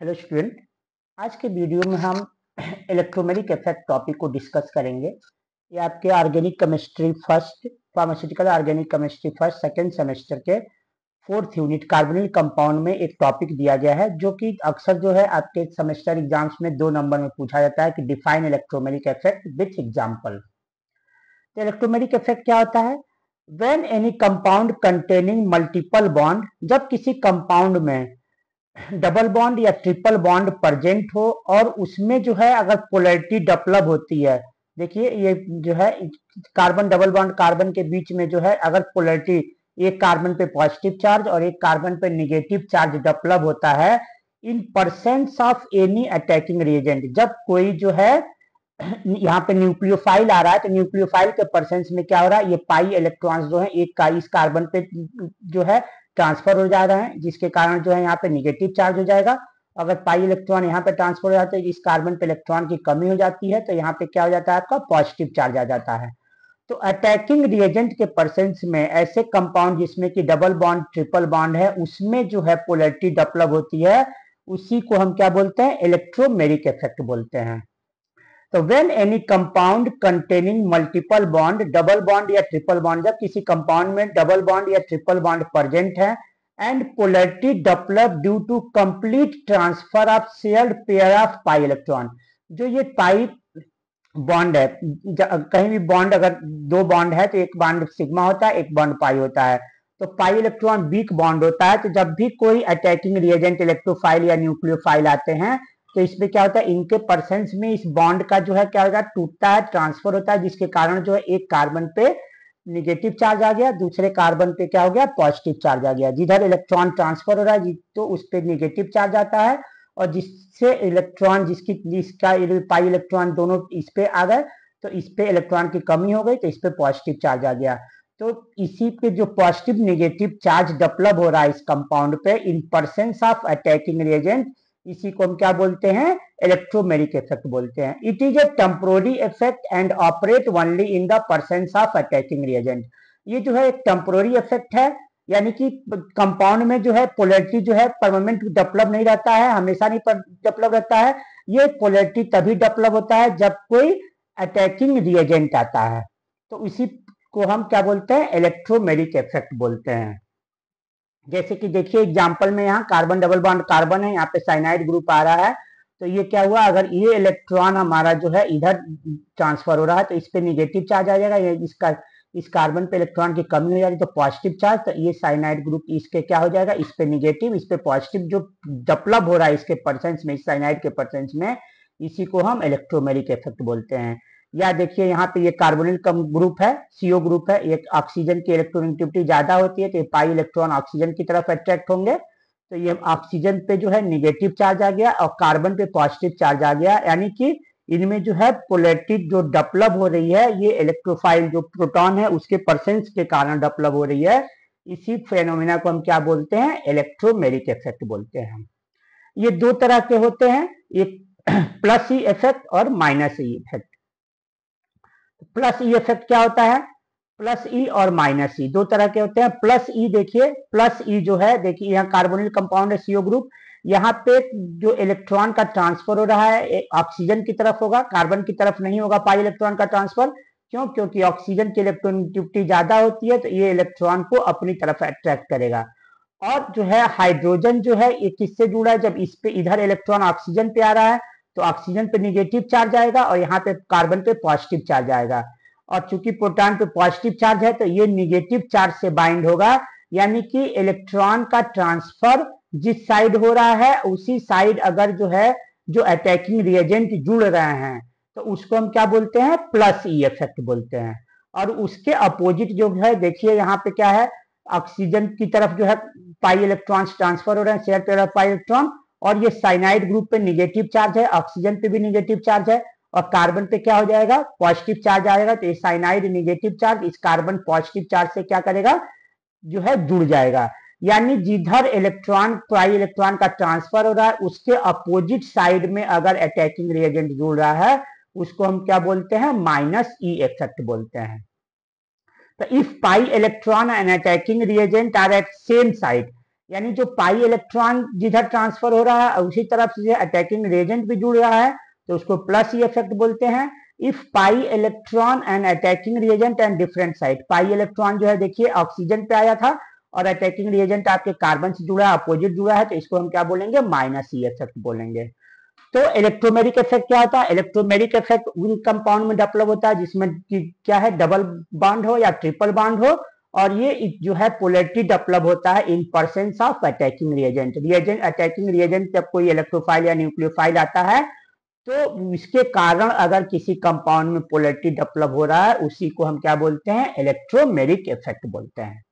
Hello student. आज के video में हम इलेक्ट्रोमेरिक इफेक्ट टॉपिक को डिस्कस करेंगे। ये आपके organic chemistry first pharmaceutical organic chemistry first second semester के फोर्थ यूनिट कार्बोनिल कंपाउंड में एक टॉपिक दिया गया है, जो कि अक्सर जो है आपके सेमेस्टर एग्जाम्स में 2 नंबर में पूछा जाता है कि define electromeric effect with example. तो इलेक्ट्रोमेरिक इफेक्ट क्या होता है? When any compound containing multiple bond, जब किसी कंपाउंड में डबल बॉन्ड या ट्रिपल बॉन्ड प्रेजेंट हो और उसमें जो है अगर पोलैरिटी डेवलप होती है। देखिए ये जो है कार्बन डबल बॉन्ड कार्बन के बीच में जो है अगर पोलैरिटी एक कार्बन पे पॉजिटिव चार्ज और एक कार्बन पे निगेटिव चार्ज डेवलप होता है in presence of any attacking reagent, जब कोई जो है यहाँ पे न्यूक्लियोफाइल आ रहा है तो न्यूक्लियोफाइल के परसेंट्स में क्या हो रहा है, ये पाई इलेक्ट्रॉन्स जो है एक का इस कार्बन पे जो है ट्रांसफर हो जा रहे हैं, जिसके कारण जो है यहाँ पे निगेटिव चार्ज हो जाएगा। अगर पाई इलेक्ट्रॉन यहाँ पे ट्रांसफर हो जाता है, इस कार्बन पे इलेक्ट्रॉन की कमी हो जाती है, तो यहाँ पे क्या हो जाता है, आपका पॉजिटिव चार्ज आ जाता है। तो अटैकिंग रिएजेंट के परसेंट्स में ऐसे कंपाउंड जिसमें कि डबल बॉन्ड ट्रिपल बॉन्ड है उसमें जो है पोलैरिटी डेवलप होती है, उसी को हम क्या बोलते हैं, इलेक्ट्रोमेरिक इफेक्ट बोलते हैं। तो when any compound containing multiple bond, double bond या ट्रिपल बॉन्ड, जब किसी कंपाउंड में डबल बॉन्ड या ट्रिपल बॉन्ड प्रेजेंट है and polarity develop due to complete transfer of shared pair of pi electron. जो ये पाई बॉन्ड है, कहीं भी बॉन्ड अगर 2 बॉन्ड है तो एक बॉन्ड सिग्मा होता है, एक बॉन्ड पाई होता है। तो पाई इलेक्ट्रॉन वीक बॉन्ड होता है, तो जब भी कोई अटैकिंग रिएजेंट इलेक्ट्रोफाइल या न्यूक्लियोफाइल आते हैं तो इसमें क्या होता है, इनके परसेंट्स में इस बॉन्ड का जो है क्या होगा, टूटता है, ट्रांसफर होता है, जिसके कारण जो है एक कार्बन पे निगेटिव चार्ज आ गया, दूसरे कार्बन पे क्या हो गया, पॉजिटिव चार्ज आ गया। जिधर इलेक्ट्रॉन ट्रांसफर हो रहा है तो उस पर निगेटिव चार्ज आता है, और जिससे इलेक्ट्रॉन जिसका पाई इलेक्ट्रॉन दोनों इस पे आ गए तो इस पे इलेक्ट्रॉन की कमी हो गई तो इस पे पॉजिटिव चार्ज आ गया। तो इसी पे जो पॉजिटिव निगेटिव चार्ज डेवलप हो रहा है इस कंपाउंड पे इन परसेंट्स ऑफ अटैकिंग रिएजेंट, इसी को हम क्या बोलते हैं, इलेक्ट्रोमेरिक इफेक्ट बोलते हैं। It is a temporary effect and operate only in the percents of attacking reagent. ये जो है एक टेम्पोररी इफेक्ट है, यानी कि कंपाउंड में जो है पोलैरिटी जो है परमानेंट डेवलप नहीं रहता है, हमेशा नहीं डेवलप रहता है। ये पोलैरिटी तभी डेवलप होता है जब कोई अटैकिंग रिएजेंट आता है, तो इसी को हम क्या बोलते हैं, इलेक्ट्रोमेरिक इफेक्ट बोलते हैं। जैसे कि देखिए एग्जांपल में यहाँ कार्बन डबल बॉन्ड कार्बन है, यहाँ पे साइनाइड ग्रुप आ रहा है, तो ये क्या हुआ, अगर ये इलेक्ट्रॉन हमारा जो है इधर ट्रांसफर हो रहा है तो इस पे निगेटिव चार्ज आ जाएगा, ये इसका इस कार्बन पे इलेक्ट्रॉन की कमी हो जाएगी तो पॉजिटिव चार्ज, तो ये साइनाइड ग्रुप इसके क्या हो जाएगा, इस पे निगेटिव इस पे पॉजिटिव जो डेवलप हो रहा है इसके परसेंट्स में, इस साइनाइड के परसेंट्स में, इसी को हम इलेक्ट्रोमेरिक इफेक्ट बोलते हैं। या देखिए यहाँ पे ये कार्बोनिल ग्रुप है, सीओ ग्रुप है, एक ऑक्सीजन की इलेक्ट्रोनेगेटिविटी ज्यादा होती है तो ये पाई इलेक्ट्रॉन ऑक्सीजन की तरफ अट्रैक्ट होंगे, तो ये ऑक्सीजन पे जो है निगेटिव चार्ज आ गया और कार्बन पे पॉजिटिव चार्ज आ गया, यानी कि इनमें जो है पोलैरिटी जो डेवलप हो रही है ये इलेक्ट्रोफाइल जो प्रोटॉन है उसके परसेंट्स के कारण डेवलप हो रही है। इसी फेनोमेना को हम क्या बोलते हैं, इलेक्ट्रोमेरिक इफेक्ट बोलते हैं। ये 2 तरह के होते हैं, एक प्लस ई इफेक्ट और minus E effect. Plus E effect क्या होता है, प्लस ई और माइनस ई 2 तरह के होते हैं। प्लस ई देखिए, प्लस ई जो है देखिए यहाँ कार्बोनिल कंपाउंड है सीओ ग्रुप, यहाँ पे जो इलेक्ट्रॉन का ट्रांसफर हो रहा है ऑक्सीजन की तरफ होगा, कार्बन की तरफ नहीं होगा पाई इलेक्ट्रॉन का ट्रांसफर। क्यों? क्योंकि ऑक्सीजन की इलेक्ट्रोनेगेटिविटी ज्यादा होती है तो ये इलेक्ट्रॉन को अपनी तरफ अट्रैक्ट करेगा। और जो है हाइड्रोजन जो है ये किससे जुड़ा है, जब इस पे इधर इलेक्ट्रॉन ऑक्सीजन पे आ रहा है तो ऑक्सीजन पे निगेटिव चार्ज आएगा और यहाँ पे कार्बन पे पॉजिटिव चार्ज आएगा, और चूंकि प्रोटॉन पे पॉजिटिव चार्ज है तो ये निगेटिव चार्ज से बाइंड होगा, यानी कि इलेक्ट्रॉन का ट्रांसफर जिस साइड हो रहा है उसी साइड अगर जो है जो अटैकिंग रिएजेंट जुड़ रहे हैं तो उसको हम क्या बोलते हैं, प्लस ई इफेक्ट बोलते हैं। और उसके अपोजिट जो है देखिए यहाँ पे क्या है, ऑक्सीजन की तरफ जो है पाई इलेक्ट्रॉन्स ट्रांसफर हो रहे हैं, share pair of pi electron, और ये साइनाइड ग्रुप पे निगेटिव चार्ज है, ऑक्सीजन पे भी निगेटिव चार्ज है, और कार्बन पे क्या हो जाएगा, पॉजिटिव चार्ज आएगा, तो ये साइनाइड निगेटिव चार्ज इस कार्बन पॉजिटिव चार्ज से क्या करेगा, जो है जुड़ जाएगा। यानी जिधर इलेक्ट्रॉन पाई इलेक्ट्रॉन का ट्रांसफर हो रहा है उसके अपोजिट साइड में अगर अटैकिंग रिएजेंट जुड़ रहा है उसको हम क्या बोलते हैं, माइनस ई इफेक्ट बोलते हैं। तो if pi electron and attacking reagent are at same side, यानी जो पाई इलेक्ट्रॉन जिधर ट्रांसफर हो रहा है उसी तरफ से अटैकिंग रिएजेंट भी जुड़ रहा है, तो उसको प्लस ई इफेक्ट बोलते हैं। If pi electron and attacking reagent and different side, pi electron जो है देखिए ऑक्सीजन पे आया था और अटैकिंग रिएजेंट आपके कार्बन से जुड़ा है, अपोजिट जुड़ा है, तो इसको हम क्या बोलेंगे, माइनस ई इफेक्ट बोलेंगे। तो इलेक्ट्रोमेरिक इफेक्ट क्या होता है, इलेक्ट्रोमेरिक इफेक्ट उन कंपाउंड में डेवलप होता है जिसमें क्या है, डबल बॉन्ड हो या ट्रिपल बॉन्ड हो, और ये जो है पोलैरिटी डेवलप होता है in presence of attacking reagent. Reagent attacking reagent जब कोई इलेक्ट्रोफाइल या न्यूक्लियोफाइल आता है तो इसके कारण अगर किसी कंपाउंड में पोलैरिटी डेवलप हो रहा है, उसी को हम क्या बोलते हैं, इलेक्ट्रोमेरिक इफेक्ट बोलते हैं।